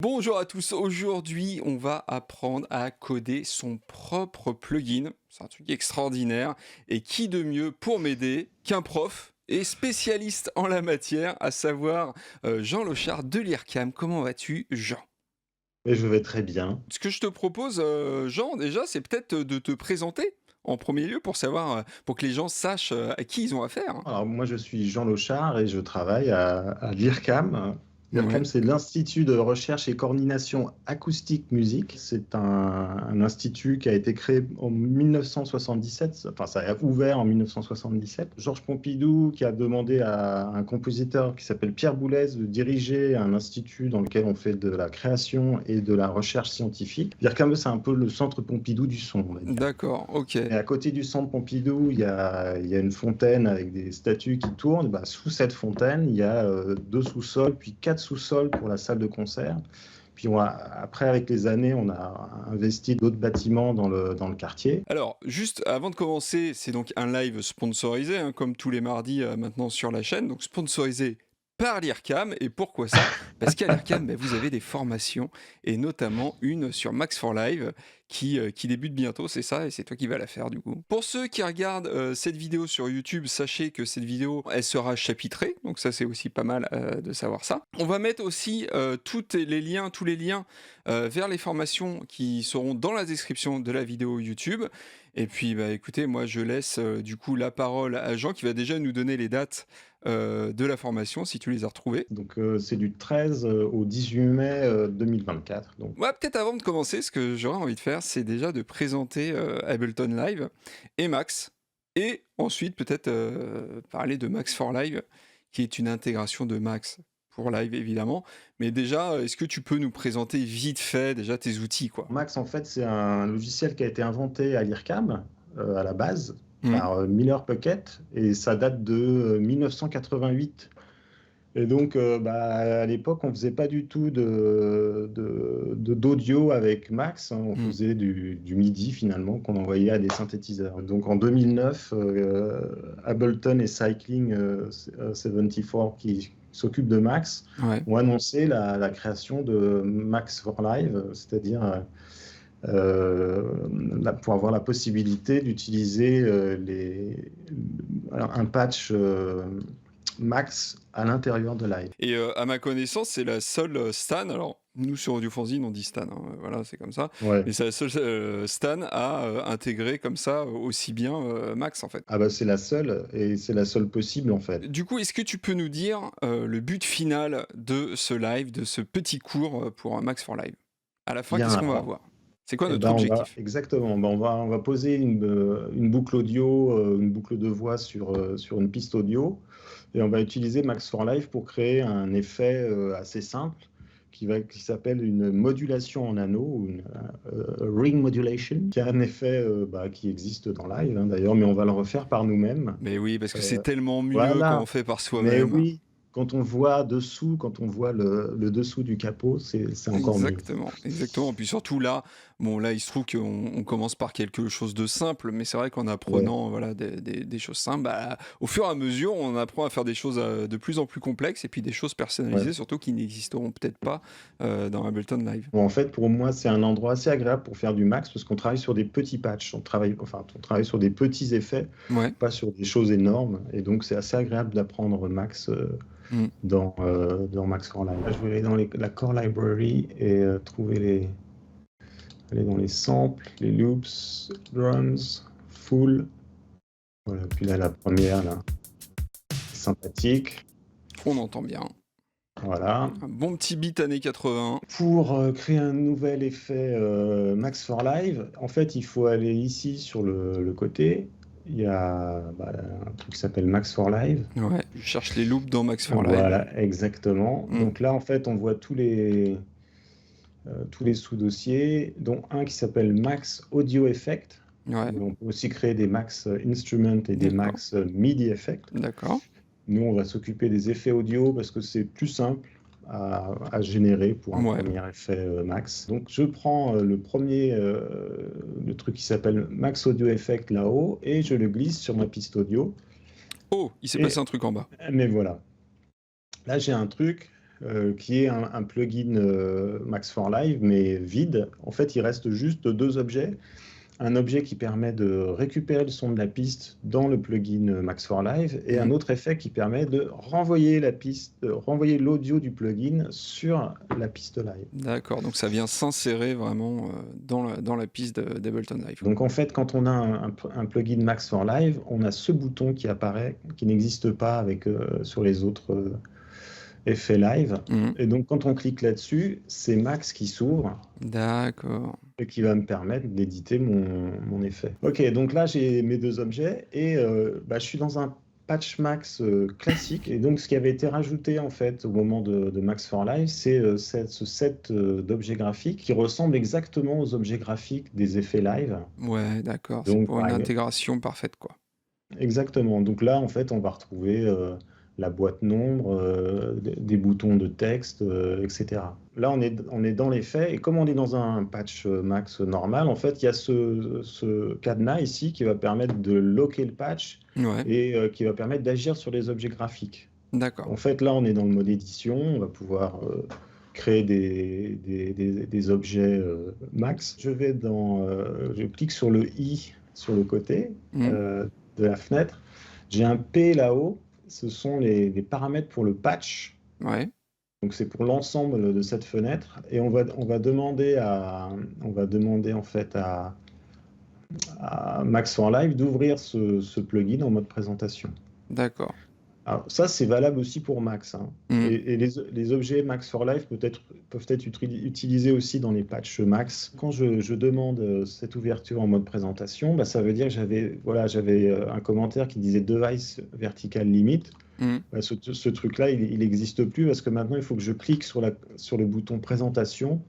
Bonjour à tous, aujourd'hui on va apprendre à coder son propre plugin. C'est un truc extraordinaire. Et qui de mieux pour m'aider qu'un prof et spécialiste en la matière, à savoir Jean Lochard de l'IRCAM. Comment vas-tu, Jean? Mais je vais très bien. Ce que je te propose, Jean, déjà, c'est peut-être de te présenter en premier lieu pour savoir, pour que les gens sachent à qui ils ont affaire, hein. Alors moi je suis Jean Lochard et je travaille à l'IRCAM. L'IRCAM, Ouais. c'est l'Institut de recherche et coordination acoustique musique. C'est un institut qui a été créé en 1977, enfin ça a ouvert en 1977. Georges Pompidou qui a demandé à un compositeur qui s'appelle Pierre Boulez de diriger un institut dans lequel on fait de la création et de la recherche scientifique. L'IRCAM, c'est un peu le centre Pompidou du son, on va dire. D'accord, ok. Et à côté du centre Pompidou, il y a une fontaine avec des statues qui tournent. Bah, sous cette fontaine, il y a deux sous-sols, puis quatre sous-sols pour la salle de concert. Puis après, avec les années, on a investi d'autres bâtiments dans le quartier. Alors, juste avant de commencer, c'est donc un live sponsorisé, hein, comme tous les mardis maintenant sur la chaîne, donc sponsorisé par l'IRCAM. Et pourquoi ça? Parce qu'à l'IRCAM, vous avez des formations, et notamment une sur Max for Live, qui débute bientôt, c'est ça, et c'est toi qui vas la faire du coup. Pour ceux qui regardent cette vidéo sur YouTube, sachez que cette vidéo, elle sera chapitrée, donc ça c'est aussi pas mal de savoir ça. On va mettre aussi tous les liens vers les formations qui seront dans la description de la vidéo YouTube. Et puis, écoutez, moi, je laisse du coup la parole à Jean qui va déjà nous donner les dates de la formation, si tu les as retrouvées. Donc, c'est du 13 au 18 mai 2024. Donc, Ouais, peut-être avant de commencer, ce que j'aurais envie de faire, c'est déjà de présenter Ableton Live et Max. Et ensuite, peut-être parler de Max for Live, qui est une intégration de Max pour Live, évidemment. Mais déjà, est-ce que tu peux nous présenter vite fait déjà tes outils, quoi? Max, en fait, c'est un logiciel qui a été inventé à l'IRCAM à la base Mhm. par Miller Puckett et ça date de 1988. Et donc, à l'époque, on faisait pas du tout d'audio avec Max, hein. On Mhm. faisait du MIDI finalement qu'on envoyait à des synthétiseurs. Donc en 2009, Ableton et Cycling 74 qui s'occupent de Max Ouais. ont annoncé la création de Max for Live, c'est-à-dire pour avoir la possibilité d'utiliser un patch Max à l'intérieur de Live. Et à ma connaissance, c'est la seule Stan, alors nous sur Audiofanzine on dit Stan, hein, voilà, c'est comme ça, Ouais. mais c'est la seule Stan à intégrer comme ça aussi bien Max en fait. Ah bah c'est la seule et c'est la seule possible en fait. Du coup, est-ce que tu peux nous dire le but final de ce live, de ce petit cours pour un Max for Live? À la fin, Bien qu'est-ce qu'on va alors, avoir? C'est quoi eh notre ben on va objectif? exactement, ben, on va poser une boucle audio, une boucle de voix sur une piste audio et on va utiliser Max for Live pour créer un effet assez simple qui s'appelle une modulation en anneau, ou une ring modulation, qui a un effet qui existe dans Live, hein, d'ailleurs, mais on va le refaire par nous-mêmes. Mais oui, parce que c'est Euh, tellement mieux quand on voilà. fait par Mais soi-même. oui, quand on voit dessous, quand on voit le dessous du capot, c'est encore mieux. Exactement, exactement. Puis surtout là, bon là il se trouve qu'on commence par quelque chose de simple, mais c'est vrai qu'en Ouais, apprenant voilà, des choses simples, au fur et à mesure on apprend à faire des choses de plus en plus complexes et puis des choses ouais. personnalisées surtout qui n'existeront peut-être pas dans Ableton Live. Bon, en fait, pour moi, c'est un endroit assez agréable pour faire du max parce qu'on travaille sur des petits patchs, on travaille sur des petits effets, Ouais. pas sur des choses énormes. Et donc, c'est assez agréable d'apprendre Max Mm. dans Max Core Live. Là, je vais aller dans la Core Library et aller dans les samples, les loops, drums, full. Voilà, puis là, la première, là, sympathique. On entend bien. Voilà. Un bon petit beat années 80. Pour créer un nouvel effet Max for Live, en fait, il faut aller ici sur le côté. Il y a un truc qui s'appelle Max for Live. Ouais. Je cherche les loops dans Max for Live. Voilà, exactement. Mm. Donc là, en fait, on voit tous les sous-dossiers, dont un qui s'appelle Max Audio Effect. Ouais. On peut aussi créer des Max Instrument et des D'accord. Max MIDI Effect. D'accord. Nous, on va s'occuper des effets audio parce que c'est plus simple à générer pour un Ouais. premier effet max. Donc, je prends le truc qui s'appelle Max Audio Effect là-haut et je le glisse sur ma piste audio. Oh, il s'est Et, passé un truc en bas. mais voilà. Là, j'ai un truc. qui est un plugin Max for Live, mais vide. En fait, il reste juste deux objets. Un objet qui permet de récupérer le son de la piste dans le plugin Max for Live et un Mhm. autre effet qui permet de renvoyer la piste, renvoyer l'audio du plugin sur la piste live. D'accord, donc ça vient s'insérer vraiment dans la piste d'Ableton Live, quoi. Donc en fait, quand on a un plugin Max for Live, on a ce bouton qui apparaît, qui n'existe pas sur les autres effets live. Mhm. Et donc quand on clique là-dessus, c'est Max qui s'ouvre D'accord. et qui va me permettre d'éditer mon effet. Ok, donc là j'ai mes deux objets et je suis dans un patch Max classique. Et donc ce qui avait été rajouté en fait au moment de Max for Live, c'est ce set d'objets graphiques qui ressemble exactement aux objets graphiques des effets live. Ouais, d'accord, c'est Donc pour une intégration parfaite, quoi. exactement. Donc là, en fait, on va retrouver la boîte nombre, des boutons de texte, etc. Là, on est dans les faits. Et comme on est dans un patch Max normal, en fait, il y a ce cadenas ici qui va permettre de locker le patch Ouais, et qui va permettre d'agir sur les objets graphiques. d'accord. En fait, là, on est dans le mode édition. On va pouvoir créer des objets Max. Je clique sur le i sur le côté Mhm. de la fenêtre. J'ai un P là-haut. Ce sont les paramètres pour le patch. Ouais, Donc c'est pour l'ensemble de cette fenêtre. Et on va demander en fait à Max for Live d'ouvrir ce plugin en mode présentation. d'accord. Alors, ça, c'est valable aussi pour Max, hein. Mhm. Et les objets Max for Life peuvent être utilisés aussi dans les patchs Max. Quand je demande cette ouverture en mode présentation, ça veut dire que j'avais un commentaire qui disait Device Vertical Limit. Mhm. Ce truc-là, il n'existe plus parce que maintenant, il faut que je clique sur le bouton présentation.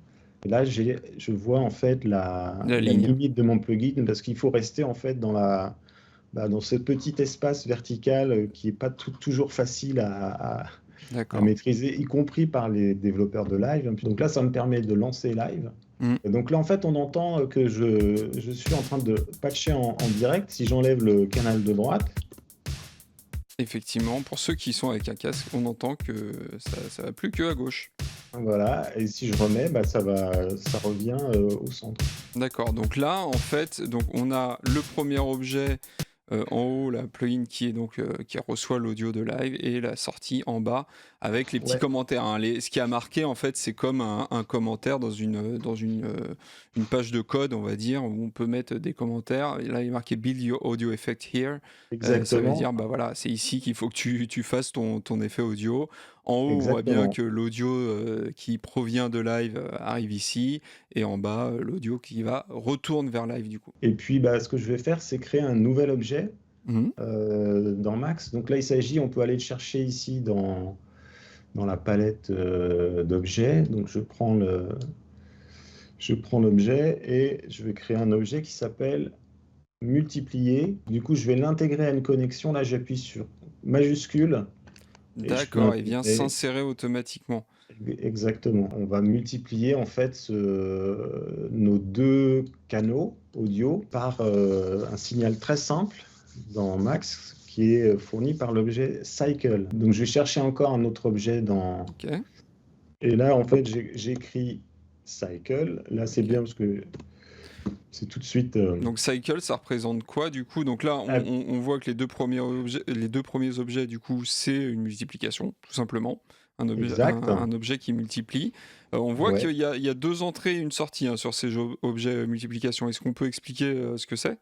Et là, je vois en fait La la ligne, limite de mon plugin parce qu'il faut rester en fait dans ce petit espace vertical qui n'est pas toujours facile à d'accord. maîtriser, y compris par les développeurs de live. Donc là, ça me permet de lancer live. Mhm. Et donc là, en fait, on entend que je suis en train de patcher en direct. Si j'enlève le canal de droite, Effectivement, pour ceux qui sont avec un casque, on entend que ça va plus que à gauche. voilà, et si je remets, ça revient au centre. D'accord, donc là, en fait, donc on a le premier objet en haut, la plugin qui reçoit l'audio de live et la sortie en bas avec les petits Ouais, commentaires, hein. Ce qui a marqué, en fait, c'est comme un commentaire une page de code, on va dire, où on peut mettre des commentaires. Et là, il est marqué Build your audio effect here. Ça veut exactement, dire, bah voilà, c'est ici qu'il faut que tu fasses ton effet audio. En haut, on voit bien exactement. que l'audio qui provient de live arrive ici. Et en bas, l'audio qui retourne vers live, du coup. Et puis, ce que je vais faire, c'est créer un nouvel objet Mhm. dans Max. Donc là, on peut aller le chercher ici dans la palette d'objets. Donc je prends l'objet et je vais créer un objet qui s'appelle multiplier. Du coup, je vais l'intégrer à une connexion. Là, j'appuie sur majuscule et je peux D'accord, il vient intégrer s'insérer automatiquement. exactement. On va multiplier en fait nos deux canaux audio par un signal très simple dans Max qui est fourni par l'objet cycle. Donc je vais chercher encore un autre objet Ok, et là en fait j'écris cycle. Là c'est ok. bien parce que c'est tout de suite Donc cycle, ça représente quoi du coup? Donc là, ah, on voit que les deux premiers objets, du coup, c'est une multiplication, tout simplement. exact. Un objet qui multiplie. On voit Ouais. qu'il y a deux entrées et une sortie, hein, sur ces objets multiplication. Est-ce qu'on peut expliquer ce que c'est?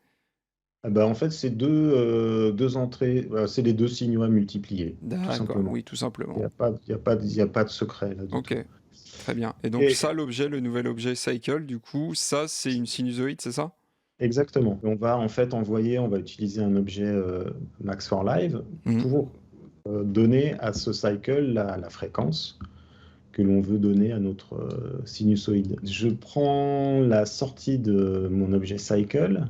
En fait c'est deux entrées, c'est les deux signaux à multiplier, tout D'accord, simplement. oui, tout simplement. Il y a pas de secret là du Ok, tout. très bien. Et donc Et ça, le nouvel objet cycle, du coup, ça, c'est une sinusoïde, c'est ça? exactement. On va en fait on va utiliser un objet Max for Live Mhm. pour donner à ce cycle la fréquence que l'on veut donner à notre sinusoïde. Je prends la sortie de mon objet cycle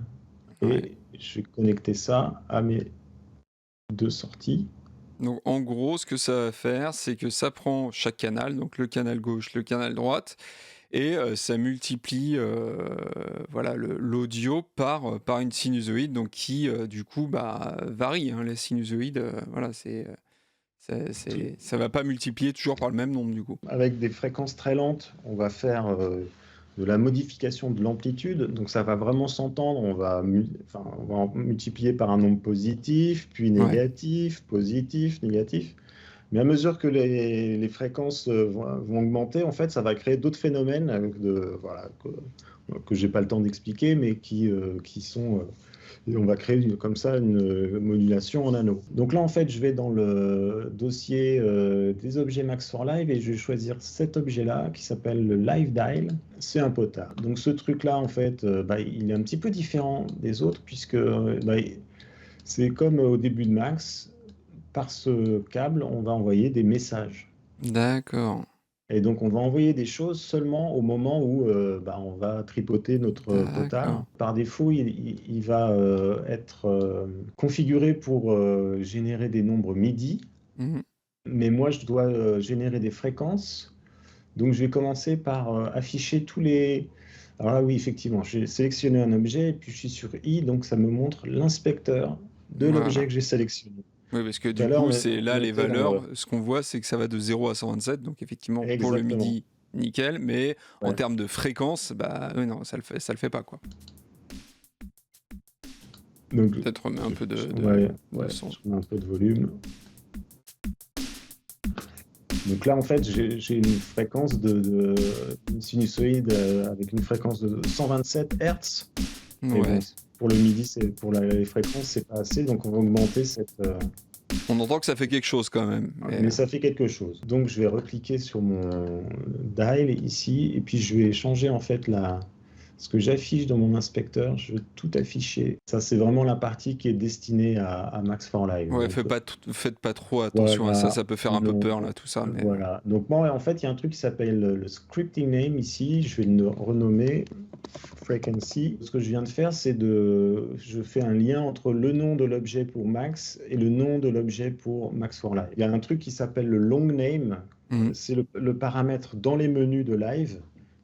Ouais. et je vais connecter ça à mes deux sorties. Donc en gros, ce que ça va faire, c'est que ça prend chaque canal, donc le canal gauche, le canal droite, et ça multiplie voilà, l'audio par une sinusoïde, donc qui du coup varie, hein, la sinusoïde. Voilà, Ça va pas multiplier toujours par le même nombre du coup. Avec des fréquences très lentes, on va faire de la modification de l'amplitude. Donc ça va vraiment s'entendre. On va en multiplier par un nombre positif, puis Ouais. négatif, positif, négatif. Mais à mesure que les fréquences vont augmenter, en fait, ça va créer d'autres phénomènes voilà, que j'ai pas le temps d'expliquer, mais qui sont... et on va créer comme ça une modulation en anneau. Donc là, en fait, je vais dans le dossier des objets Max for Live et je vais choisir cet objet-là qui s'appelle le Live Dial. C'est un potard. Donc ce truc-là, en fait, il est un petit peu différent des autres puisque c'est comme au début de Max. Par ce câble, on va envoyer des messages. D'accord. Et donc, on va envoyer des choses seulement au moment où on va tripoter notre potard. D'accord. Par défaut, il va être configuré pour générer des nombres MIDI. Mhm. Mais moi, je dois générer des fréquences. Donc, je vais commencer par afficher tous les... Alors là, oui, effectivement, j'ai sélectionné un objet et puis je suis sur I, donc ça me montre l'inspecteur de l'objet Voilà. que j'ai sélectionné. Oui, parce que Tout à du l'heure, coup, c'est là on les était dans valeurs. le... Ce qu'on voit, c'est que ça va de 0 à 127. Donc, effectivement, pour le Exactement. MIDI, nickel. Mais en Ouais. termes de fréquence, bah oui, non, ça le fait pas, quoi. Donc, Peut-être remet un peu de son. je mets un peu de volume. Donc là, en fait, j'ai une fréquence une sinusoïde avec une fréquence de 127 Hz. Mais Ouais. bon, pour le MIDI, pour les fréquences, c'est pas assez. Donc on va augmenter cette... On entend que ça fait quelque chose quand même. Mais ça fait quelque chose. Donc je vais recliquer sur mon dial ici. Et puis je vais changer en fait ce que j'affiche dans mon inspecteur. Je veux tout afficher. Ça, c'est vraiment la partie qui est destinée à Max for Live. Ouais, Donc, faites pas trop attention à ça. voilà. Ça peut faire un peu Non. peur, là, tout ça. Mais... Voilà. Donc moi, en fait, il y a un truc qui s'appelle le scripting name ici. Je vais le renommer frequency. Ce que je viens de faire, je fais un lien entre le nom de l'objet pour Max et le nom de l'objet pour Max for Live. Il y a un truc qui s'appelle le long name. Mhm. C'est le paramètre dans les menus de Live.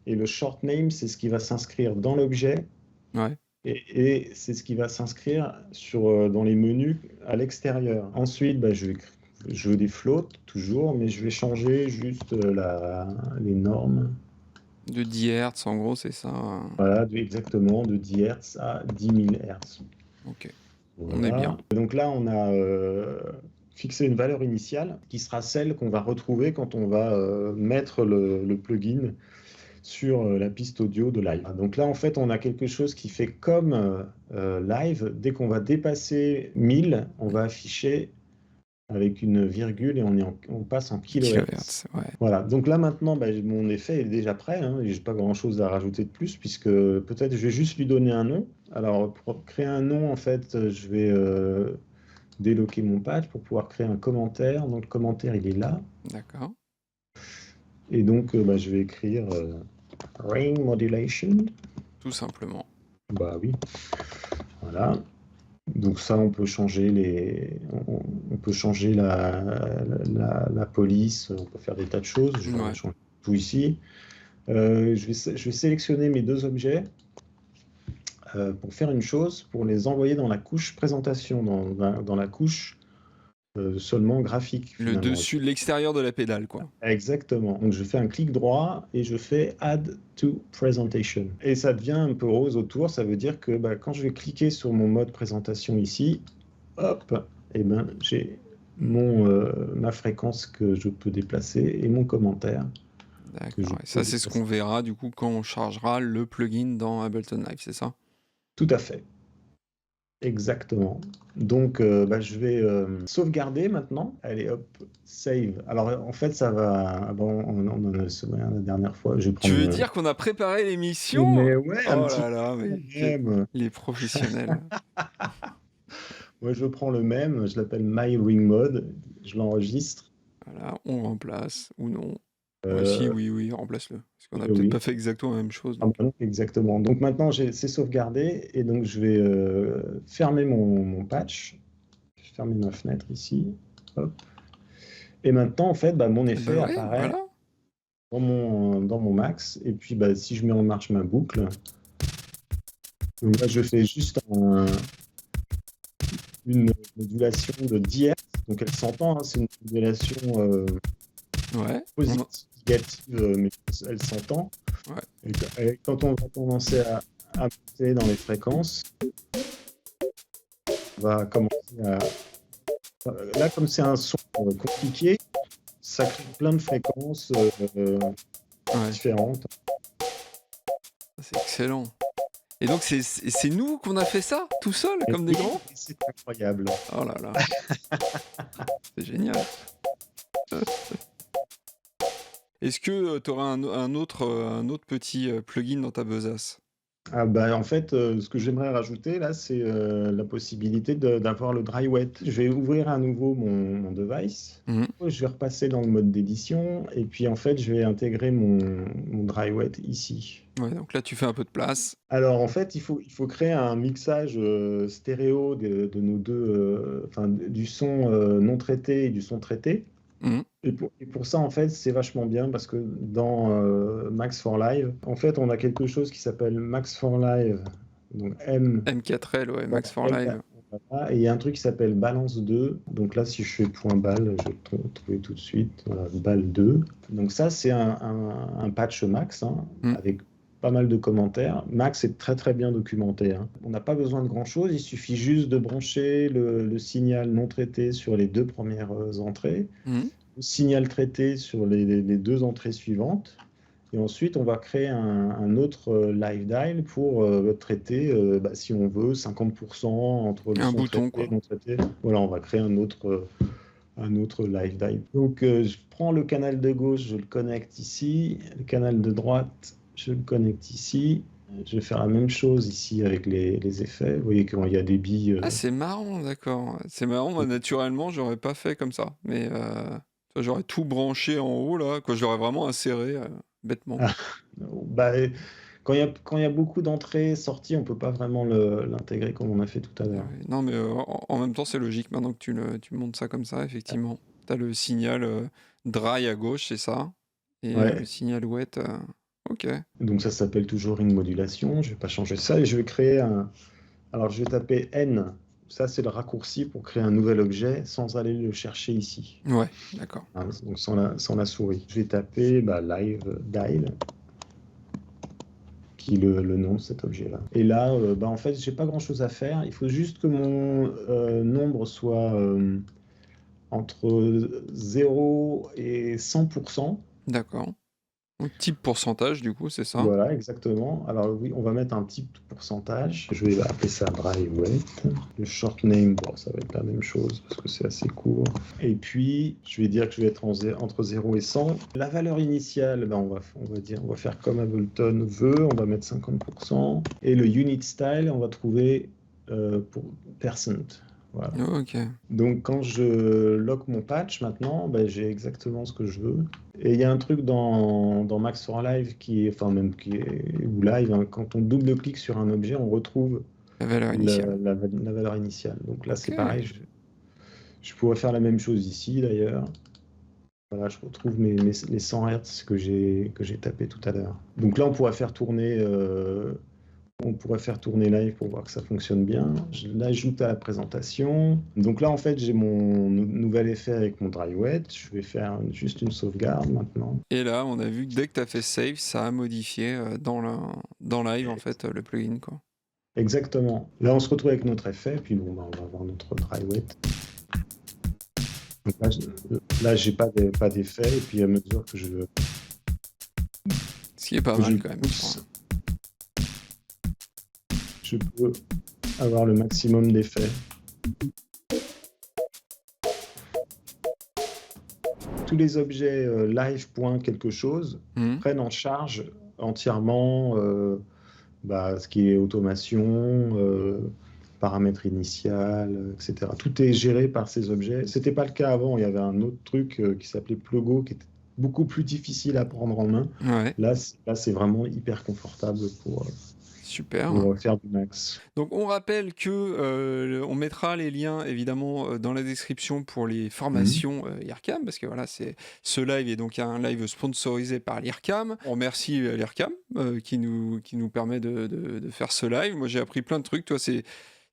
Et le short name, c'est ce qui va s'inscrire dans l'objet. Ouais. Et c'est ce qui va s'inscrire dans les menus à l'extérieur. Ensuite, je veux des floats, toujours, mais je vais changer juste les normes. De 10 Hz, en gros, c'est ça. Voilà, exactement, de 10 Hz à 10 000 Hz. Ok. Voilà. On est bien. Donc là, on a fixé une valeur initiale qui sera celle qu'on va retrouver quand on va mettre le plugin sur la piste audio de live. Donc là, en fait, on a quelque chose qui fait comme live. Dès qu'on va dépasser 1000, on va afficher avec une virgule et on passe en kilohertz. Ouais. Voilà, donc là maintenant, mon effet est déjà prêt. Je n'ai pas grand-chose à rajouter de plus, puisque peut-être je vais juste lui donner un nom. Alors, pour créer un nom, en fait, je vais déloquer mon patch pour pouvoir créer un commentaire. Donc, le commentaire, il est là. D'accord. Et donc, je vais écrire ring modulation. Tout simplement. Bah oui. Voilà. Donc ça, on peut changer on peut changer la police, on peut faire des tas de choses. Je vais changer tout ici. Je vais sélectionner mes deux objets pour faire une chose, pour les envoyer dans la couche présentation, dans la couche seulement graphique. Le dessus, l'extérieur de la pédale, quoi. Exactement. Donc je fais un clic droit et je fais Add to Presentation. Et ça devient un peu rose autour. Ça veut dire que quand je vais cliquer sur mon mode présentation ici, hop, j'ai ma fréquence que je peux déplacer et mon commentaire. D'accord. Et ça, c'est ce qu'on verra du coup quand on chargera le plugin dans Ableton Live, c'est ça? Tout à fait. Exactement. Donc, je vais sauvegarder maintenant. Allez, hop, save. Alors, en fait, ça va... Bon, on en a la dernière fois. Tu veux dire qu'on a préparé l'émission? Mais ouais, oh là là, mais les professionnels. Moi, je prends le même. Je l'appelle My Ring Mode. Je l'enregistre. Voilà, on remplace ou non. Si, oui, remplace-le. Parce qu'on n'a peut-être pas fait exactement la même chose. Donc. Exactement. Donc maintenant, c'est sauvegardé et donc je vais fermer mon patch. Je vais fermer ma fenêtre ici. Hop. Et maintenant, en fait, mon effet apparaît dans mon max. Et puis, si je mets en marche ma boucle, donc là, je fais juste une modulation de 10 Hz. Donc elle s'entend, hein, c'est une modulation Ouais. positive, négative, mais elle s'entend. Ouais. Et quand on va commencer à monter dans les fréquences, on va commencer à... Là, comme c'est un son compliqué, ça crée plein de fréquences Ouais. différentes. C'est excellent. Et donc, c'est nous qu'on a fait ça, tout seul, Et comme des oui, grands? c'est incroyable. Oh là là, c'est génial. Est-ce que tu auras un autre petit plugin dans ta besace? Ah bah, en fait, ce que j'aimerais rajouter là, c'est la possibilité d'avoir le dry wet. Je vais ouvrir à nouveau mon device. Mhm. Je vais repasser dans le mode d'édition et puis en fait, je vais intégrer mon dry wet ici. Ouais, donc là, tu fais un peu de place. Alors en fait, il faut créer un mixage stéréo de nos deux, enfin du son non traité et du son traité. Mhm. Et pour ça, en fait, c'est vachement bien parce que dans Max for Live, en fait, on a quelque chose qui s'appelle Max for Live, donc M, M4L, ouais, voilà, Max for M, Live. voilà, et il y a un truc qui s'appelle Balance 2. Donc là, si je fais point balle, je vais le trouver tout de suite, voilà, balle 2. Donc ça, c'est un patch Max, hein, Mhm. avec pas mal de commentaires. Max est très très bien documenté, hein. On n'a pas besoin de grand-chose, il suffit juste de brancher le signal non traité sur les deux premières entrées, Mhm. le signal traité sur les deux entrées suivantes. Et ensuite, on va créer un autre live dial pour traiter, si on veut, 50% entre le Un son bouton, traité et quoi. non traité. Voilà, on va créer un autre live dial. Donc, je prends le canal de gauche, je le connecte ici. Le canal de droite, je le connecte ici. Je vais faire la même chose ici avec les effets. Vous voyez qu'il y a des billes. Ah, c'est marrant, d'accord. C'est marrant, moi, naturellement, j'aurais pas fait comme ça. Mais toi, j'aurais tout branché en haut, là, quoi. J'aurais vraiment inséré, bêtement. Bah, quand il y a beaucoup d'entrées, sorties, on ne peut pas vraiment l'intégrer comme on a fait tout à Ah l'heure. ouais. Non, mais en même temps, c'est logique maintenant que tu montes ça comme ça, effectivement. T'as le signal dry à gauche, c'est ça. Et le Ouais. signal wet, ok. Donc ça s'appelle toujours une modulation. Je ne vais pas changer ça et je vais créer un. Alors je vais taper N. Ça, c'est le raccourci pour créer un nouvel objet sans aller le chercher ici. Ouais, d'accord. Hein, donc sans la souris. Je vais taper live dial, qui est le nom de cet objet-là. Et là, en fait, j'ai pas grand-chose à faire. Il faut juste que mon nombre soit entre 0 et 100%. D'accord. Donc, type pourcentage, du coup, c'est ça. Voilà, exactement. Alors oui, on va mettre un petit pourcentage. Je vais appeler ça dry wet. Le short name, bon, ça va être la même chose parce que c'est assez court. Et puis, je vais dire que je vais être entre 0 et 100. La valeur initiale, on va faire comme Ableton veut, on va mettre 50%. Et le unit style, on va trouver pour percent. Voilà. Ok. Donc quand je lock mon patch maintenant, j'ai exactement ce que je veux. Et il y a un truc dans Max for Live ou Live, hein, quand on double-clique sur un objet, on retrouve La valeur initiale. la valeur initiale. Donc là, c'est Ok. pareil. Je pourrais faire la même chose ici d'ailleurs. Voilà, je retrouve les 100 Hz que j'ai tapé tout à l'heure. Donc là, on pourrait faire tourner live pour voir que ça fonctionne bien. Je l'ajoute à la présentation. Donc là, en fait, j'ai mon nouvel effet avec mon dry wet. Je vais faire juste une sauvegarde maintenant. Et là, on a vu que dès que tu as fait save, ça a modifié dans live, en fait, le plugin, quoi. Exactement. Là, on se retrouve avec notre effet. Puis bon, on va avoir notre dry wet. Donc là, j'ai pas d'effet. Et puis à mesure que Ce qui est pas que je mal, quand même, je pousse, crois. je peux avoir le maximum d'effets. Tous les objets live point quelque chose Mhm. prennent en charge entièrement ce qui est automation, paramètres initial, etc. Tout est géré par ces objets. C'était pas le cas avant. Il y avait un autre truc qui s'appelait Plugo, qui était beaucoup plus difficile à prendre en main. Ouais, Là, c'est vraiment hyper confortable pour super. faire du max. Donc on rappelle que on mettra les liens évidemment dans la description pour les Mhm. formations IRCAM, parce que voilà, ce live est donc un live sponsorisé par l'IRCAM. On remercie l'IRCAM qui nous permet de faire ce live. Moi j'ai appris plein de trucs. Toi,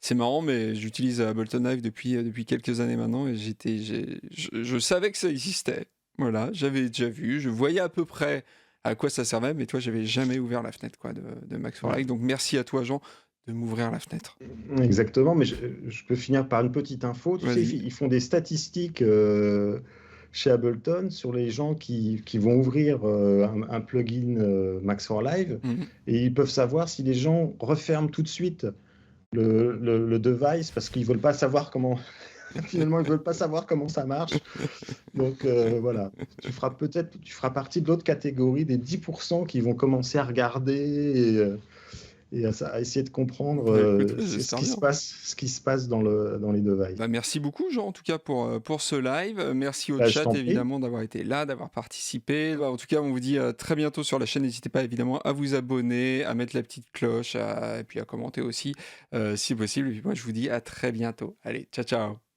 C'est marrant, mais j'utilise Ableton Live depuis quelques années maintenant et je savais que ça existait. Voilà, j'avais déjà vu, je voyais à peu près à quoi ça servait, mais toi, j'avais jamais ouvert la fenêtre quoi, de Max for Ouais. Live. Donc merci à toi, Jean, de m'ouvrir la fenêtre. Exactement, mais je peux finir par une petite info. Tu sais, Vas-y. ils font des statistiques chez Ableton sur les gens qui vont ouvrir un plugin Max for Live Mhm. et ils peuvent savoir si les gens referment tout de suite le device parce qu'ils veulent pas savoir comment. Finalement, ils veulent pas savoir comment ça marche. Donc voilà, tu feras partie de l'autre catégorie des 10% qui vont commencer à regarder et à essayer de comprendre Bah, écoute, ouais, ce j'espère qui se bien. passe, ce qui se passe dans les devices. Bah, merci beaucoup, Jean, en tout cas, pour ce live. Merci au Bah, je chat, t'en prie. évidemment, d'avoir été là, d'avoir participé. Bah, en tout cas, on vous dit à très bientôt sur la chaîne. N'hésitez pas, évidemment, à vous abonner, à mettre la petite cloche, et puis à commenter aussi, si possible. Et puis moi, je vous dis à très bientôt. Allez, ciao, ciao.